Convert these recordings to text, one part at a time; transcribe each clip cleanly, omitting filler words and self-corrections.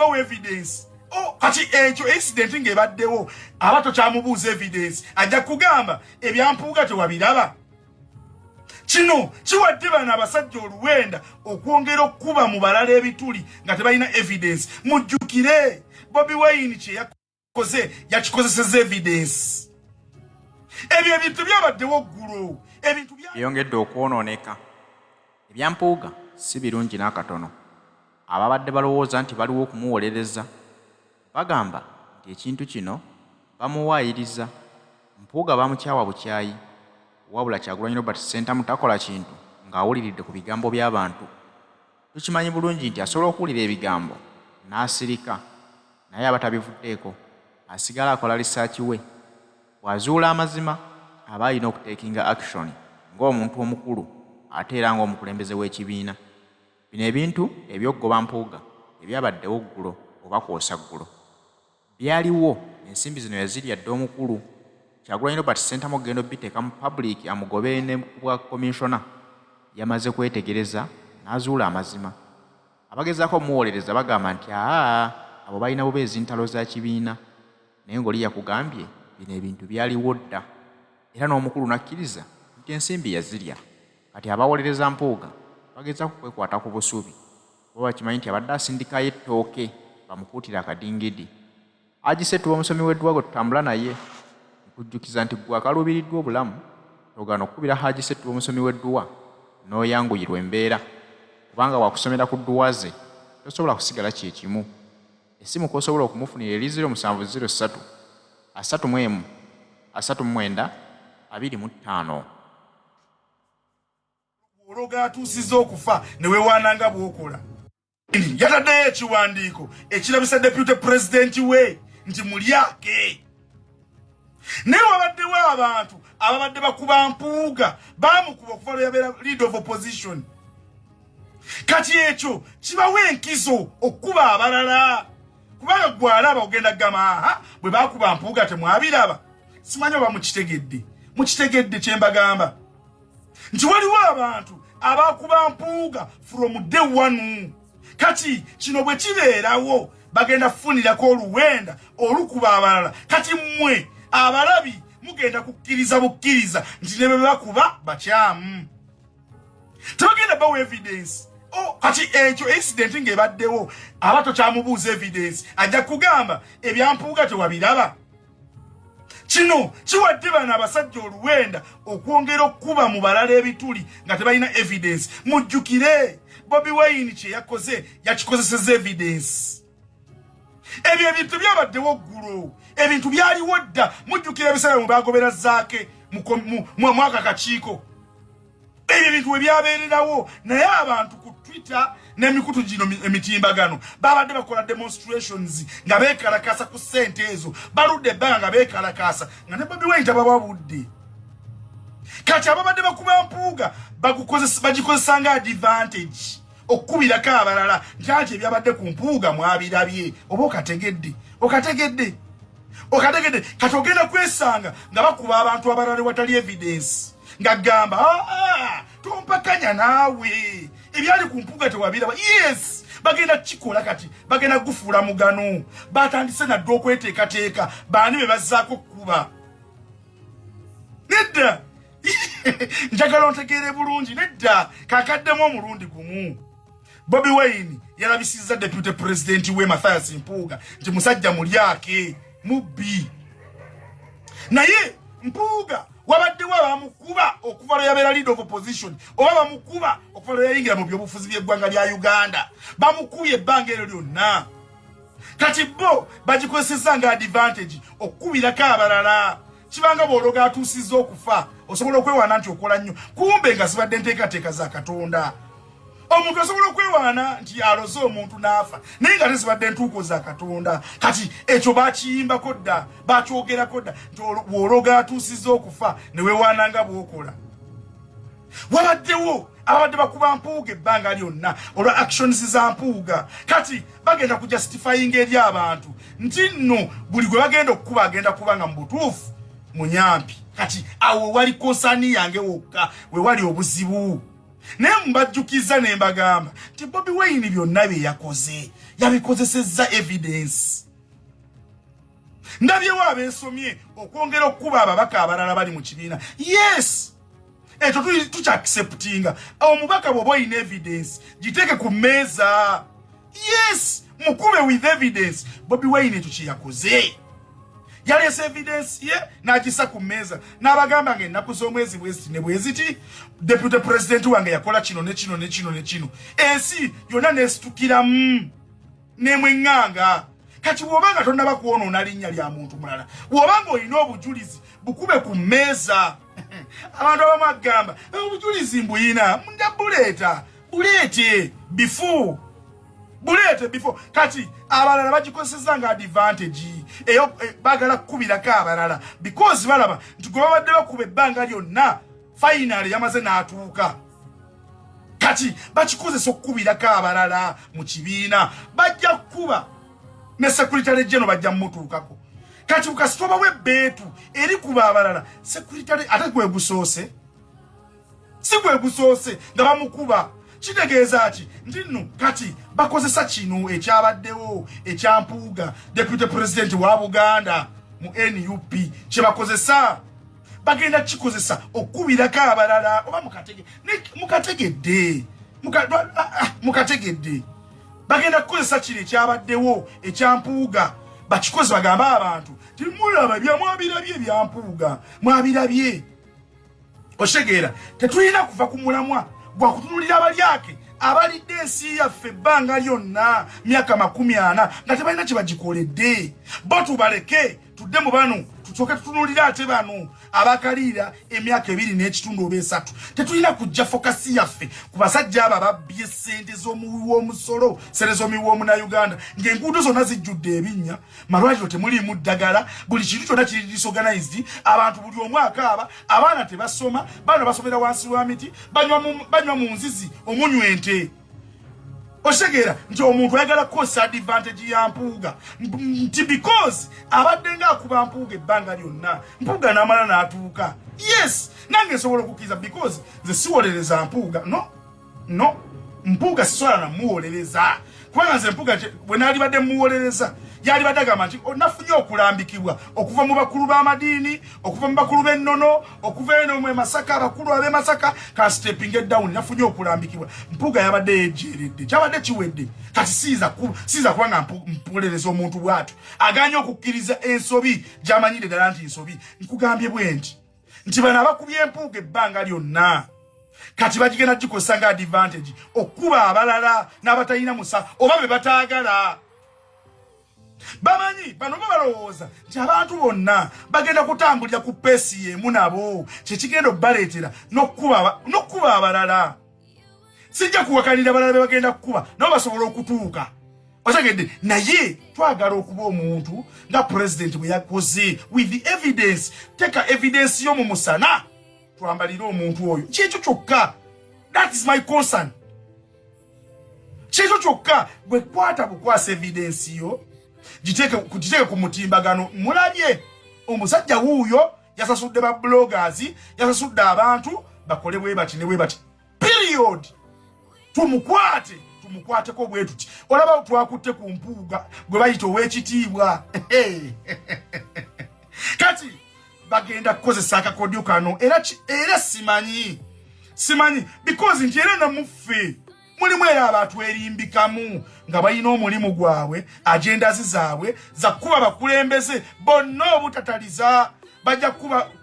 bawo evidence kati ekyo incident ng'ebaddewo abato kyamubuuza evidence ajja kugamba ebyampuuga tewabiraba. Kino kiwadde bano abasajja oluwenda okwongera okuba mu balala ebituli nga tebalina evidence. Mujjukire Bobi Wine kye yakoze yakikozeseza evidence. Ebyo ebintu byabaddewo ggulo. Ebintu byongedde okwonooneka. Ebyampuuga si birungi n'akatono. Ababadde balowooza nti baliwo okumuwolereza bagamba nti ekintu kino bamuwaayiriza. Mpuuga bamukyawa bukyayi wabula Kyagulanyi Robert Ssentamu takola kintu ng'awuliridde ku bigambo by'abantu. Tukimanyi bulungi nti asobola okuwulira ebigambo n'asirika naye abatabivuddeeko asigala akola lisaaki we. Bw'azuula amazima aba alina okuteekinga action ng'omuntu omukulu ate era ng'omukulembeze w'ekibiina. Bino ebintu eby'okgoba mpuuga ebyabaddewo ggulo oba kwosa ggulo byaliwo. Ensimbi zino yazirya dda omukulu. Kyagulanyi Robert Ssentamu ogenda obbiteeka mu public amugobere ne bwa komisona yamaze kwetegereza n'azuula amazima. Abagezaako omuwolereza bagamba nti abo balina bubeezi ntalo za kibiina naye ng'oli yakugambye bino ebintu byaliwo dda era n'omukulu n'akkiriza nti ensimbi yazirya. Kati abawolereza mpuuga bagezaako kwekwata ku busubi kuba bakimanyi nti abadde asindikayo ettooke bamukuutira akadingidi. Agisetuba omusomi w'Eddwago tutambula naye nkujjukiza nti gwe akaluubiriddwa obulamu togaana okukubira Hagisetuba omusomi w'Edduwa n'oyanguyirwa embeera kubanga wakusomera ku dduwa ze tosobola kusigala kyekimu. Essimu kw'osobola okumufunira eri 0703 31 39 25. Ologa atuusizza okufa ne weewaananga bw'okola. Yataddeyo ekiwandiiko ekirabisa deputy president we nti mulyake. Naye wabaddewo abantu ababadde bakuba mpuuga baamukuba okuva lwe yabeera leader of opposition. Kati ekyo kibawa enkizo okuba abalala kubanga gwalaba ogenda kugamba bwe baakuba mpuuga temwabiraba. Simanyi oba mukitegedde kye mbagamba nti waliwo abantu abakuba mpuuga from day one. Kati kino bwe kibeerawo bagenda kufunirako oluwenda olukuba abalala. Kati mmwe abalabi mugenda kukkiriza bukkiriza nti ne bwe bakuba bakyamu. Tebagenda bawo evidence. Kati ekyo incident ng'ebaddewo abato kyamubuuza evidence ajja kugamba ebyampuuga tewabiraba. Kino kiwadde bano abasajja oluwenda okwongera okuba mu balala ebituli nga tebalina evidence. Mujjukire Bobi Wine kye yakoze yakikozeseza evidence. Ebyo ebintu byabaddewo ggulo. Ebintu byaliwo dda. Mujjukire ebiseera mwe bagobera Zaake mu mwaka kakiiko. Ebyo ebintu we byabeererawo naye abantu ku Twitter n'emikutu gino emitimbagano babadde bakola demonstrations nga beekalakaasa ku ssente ezo baludde ebbanga nga beekalakaasa nga ne Bobi Wine tabababudde. Kati ababadde bakuba mpuuga bagikozesa nga advantage okukubirako abalala nti anti ebyabadde ku mpuuga mwabirabye oba okategedde. Kati ogenda kwesanga nga bakuba abantu abalala watali evidence nga gamba tompakanya naawe ebyali ku mpuuga tewabiraba. Yes, bagenda kikola kati bagenda gufuula mugano. Batandise nadde okweteekateeka baani be bazzaako kuba. Nedda njagala ontegeere bulungi. Nedda kakaddemu omulundi gumu. Bobi Wine yalabisizza deputy president we Mathias Mpuuga nti musajja mulyake mubbi. Naye Mpuuga wabaddewo abamukuba okuva lwe yabeera leader of opposition oba bamukuba okuva lwe yayingira mu byobufuzi by'eggwanga lya Uganda. Bamukubye ebbanga eryo lyonna. Kati bo bagikozeseza nga advantage okukubirako abalala. Kibanga bw'ologa atuusizza okufa osobola okwewaana nti okola nnyo kumbe nga zibadde nteekateeka za Katonda. Omuntu asobola okwewaana nti aloze omuntu n'afa naye nga tezibadde ntuuko za Katonda. Kati ekyo bakiyimbako dda bakyogerako dda nti bw'ologa atuusizza okufa ne weewaana nga bw'okola. Wabaddewo abadde bakuba mpuuga ebbanga lyonna olwa actions za mpuuga. Kati bagenda kujustifyinga eri abantu nti nno buli gwe bagenda okukuba agenda kubanga mu butuufu munyampi. Kati awo wali konsani yange wokka we wali obuzibu. Naye mbajjukiza ne mbagamba nti Bobi Wine byonna bye yakoze yabikozesezza evidence. Ndabyewo abensomye okwongera okuba ababaka abalala bali mu kibiina. Yes, ekyo tukyaacceptinga. Omubaka bw'oba olina evidence giteeke ku mmeeza. Yes, mukube with evidence. Bobi Wine ekyo kye yakoze. Yaleese evidence ye n'agisa ku mmeeza n'abagamba ng'ennaku z'omwezi bweziti ne bweziti deputy president wange yakola kino ne kino ne kino ne kino. Ensi yonna n'esitukiramu n'emweŋŋanga. Kati bw'obanga tonnaba kwonoona linnya lya muntu mulala, bw'obanga olina obujulizi bukube ku mmeeza. Abantu abamu agamba obujulizi mbuyina buleeta buleete before. Kati abalala bagikozeseza nga advantage eyo bagala kukubirako abalala because balaba nti gwe babadde bakuba ebbanga lyonna finally yamaze n'atuuka. Kati bakikozesa okukubirako abalala mu kibiina, bajja kukuba ne secretary general bajja mmutuukako. Kati ukasitoba webbeetu eri kuba abalala secretary ate gwe gusoose, si gwe gusoose nga bamukuba. Kitegeeza ki nti nno kati bakozesa kino ekyabaddewo ekyampuuga deputy president wa Buganda mu NUP kye bakozesa bagenda kikozesa okubirako abalala oba mukategedde bagenda kukozesa kino ekyabaddewo ekyampuuga bakikoze bagamba abantu timulaba byamwabirabye ebyampuuga mwabirabye. Oshegeera tetulina kuva ku mulamwa gwa kutunulira abalyake abalidde ensi yaffe ebbanga lyonna myaka 40 nga tebalina kye bagikoledde. Bo tubaleke tudde mu bano tusooke tutunulira ate bano abakaliira emyaka 2 n'ekitundu oba 3. Tetulina kujja fokasi yaffe ku basajja abo ababbye ssente z'omuwi w'omusolo, sente z'omuwi w'omunnayuganda ng'enguudo zonna zijjudde ebinnya, malwaliro temuliimu ddagala, buli kintu kyonna kiri disorganized, abantu buli omu akaaba, abaana tebasoma, baana basomera wansi wa miti, banywa mu nzizi omunywente. Oshegeera nti omuntu ayagala kukozesa advantage ya mpuuga nti because abadde nga akuba mpuuga ebbanga lyonna mpuuga n'amala n'atuuka. Yes, nange nsobola okukkiriza because nze siwolereza mpuuga. No, mpuuga sisobola namuwolereza kubanga nze mpuuga bwe naalibadde muwolereza yalibadde agamba nti nafunye okulambikibwa okuva mu bakulu b'amadiini, okuva mu bakulu b'ennono, okuva eno mu Masaka, abakulu ab'e Masaka ka stepping down nafunye okulambikibwa. Mpuuga yabadde yejeeredde kyabadde kiwedde. Kati siiza kuba nga mpulereza omuntu bw'atyo aganye okukkiriza ensobi gy'amanyire ddala nti nsobi. Nkugambye bwe nti bano abakubye empuuga ebbanga lyonna kati bagigenda gikozesa nga advantage okuba abalala n'abatalina musa oba be bataagala. Bamanyi bano balowooza nti abantu bonna bagenda kutambulira ku peesi y'emu nabo kyekigenda obbaleetera n'okkuba abalala. Sijja kuwakanira abalala be bagenda kukuba nabo basobola okutuuka. Otegedde naye twagala okuba omuntu nga president bwe yakoze with the evidence. Teka evidence yo mu musana twambalire omuntu oyo. Kyekyo kyokka. That is my concern. Kyekyo kyokka bwe kwata bukwasa evidence yo kugiteeke ku mutimbagano. Mulabye omusajja wuuyo yasasudde ba bloggers, yasasudde abantu bakole bwe bati ne bwe bati. Period. Tumukwateko bwe tuti. Olaba twakutte ku mpuuga gwe bayita ow'ekitiibwa. Kati bagenda kukozesa akakodyo kano era simanyi because nti era namuffe mulimu era abantu erimbikamu nga balina omulimu gwabwe agenda zaabwe za kuba bakulembeze bonna obutataliza.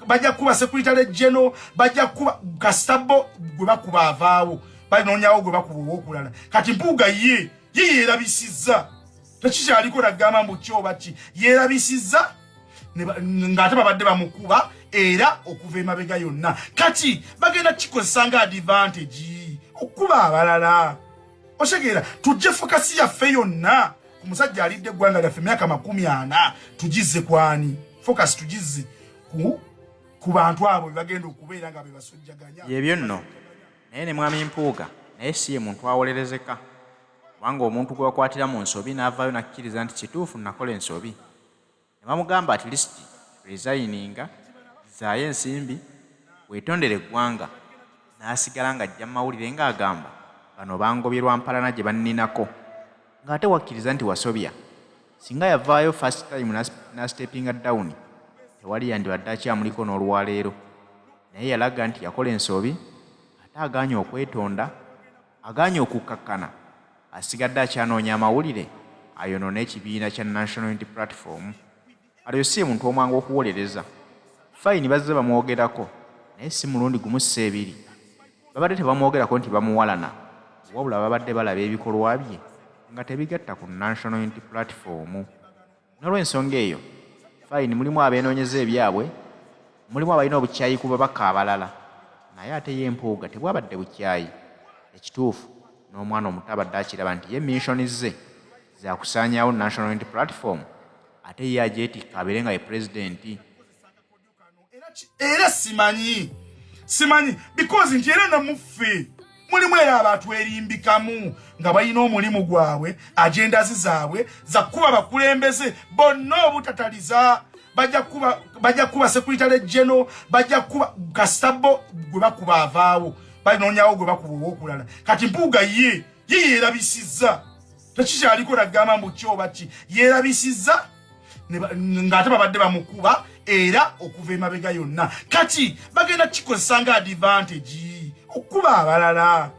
Bajja kuba secretary general, bajja kuba kasitabo gwe bakuba avaawo, balinoonyawo gwe bakuba owokulala. Kati mpuuga ye yeerabisizza tekikyaliko nagamba mbu kyoba ki yeerabisizza ng'ate babadde bamukuba era okuva emabega yonna. Kati bagenda kikozesa nga advantage okuba abalala. Oshegeera tujje fokasi yaffe yonna ku musajja alidde eggwanga lyaffe emyaka 40 tugizze kwani? Focus tugizze ku bantu abo bagenda okubeera nga be basojjaganya. Yebyo nno naye ne mwami mpuuga naye si ye muntu awolerezeka kubanga omuntu gwe wakwatira mu nsobi n'avaayo nakkiriza nti kituufu nakola ensobi. Ne bamugamba at least resigninga zaayo ensimbi weetondere eggwanga. N'asigala ng'ajja mu mawulire ng'agamba bano bangobye lwa mpalana gye banninako ng'ate wakkiriza nti wasobya singa yavaayo first time n'astepinga down tewali yandibadde akyamuliko n'olwaleero naye yalaga nti yakola ensobi ate agaanye okwetonda agaanye okukkakkana asigadde akyanoonya amawulire ayonoona ekibiina kya National Unity Platform alyo si muntu omwangu okuwolereza fayini bazze bamwogerako naye si mulundi gumu sseebiri babadde tebamwogerako nti bamuwalana wabula babadde balaba ebikolwa bye nga tebigatta ku National Unity Platform n'olw'ensonga eyo fayini mulimu abeenoonyeza ebyabwe mulimu abalina obukyayi ku babaka abalala naye ate y'empuuga tebwabadde bukyayi ekituufu n'omwana omuto abadde akiraba nti ye missoni ze zakusaanyaawo National Unity Platform ate ye agyetikka abeere nga ye pulezidenti era simanyi because nti era namuffe mulimu era abantu erimbikamu nga balina omulimu gwabwe agendazi zaabwe zakuba bakulembeze bonna obutataliza bajja kuba secretary general bajja kuba kasitabo gwe bakuba avaawo balinoonyawo gwe bakuba owokulala kati mpuuga ye yerabisizza tekikyaliko nagamba mbu kyoba ki yerabisizza ng'ate babadde bamukuba era okuva emabega yonna kati bagenda kikozesa nga advantage okuba abalala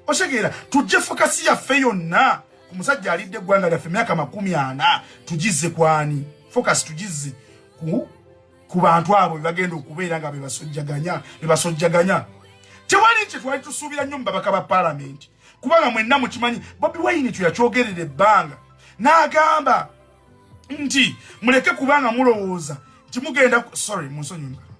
osegeera tujje fokasi yaffe yonna ku musajja alidde eggwanga lyaffe emyaka 40 tugize kwani fokasi tugize ku bantu abo bagenda okubeera nga bebasojjaganya tewali kye twali tusuubira nnyo mu babaka ba palamenti kubanga mwenna mukimanyi Bobi Wine tuyakyogerera ebbanga n'agamba nti muleke kubanga mulowooza nti mugenda sorry munsonyiwa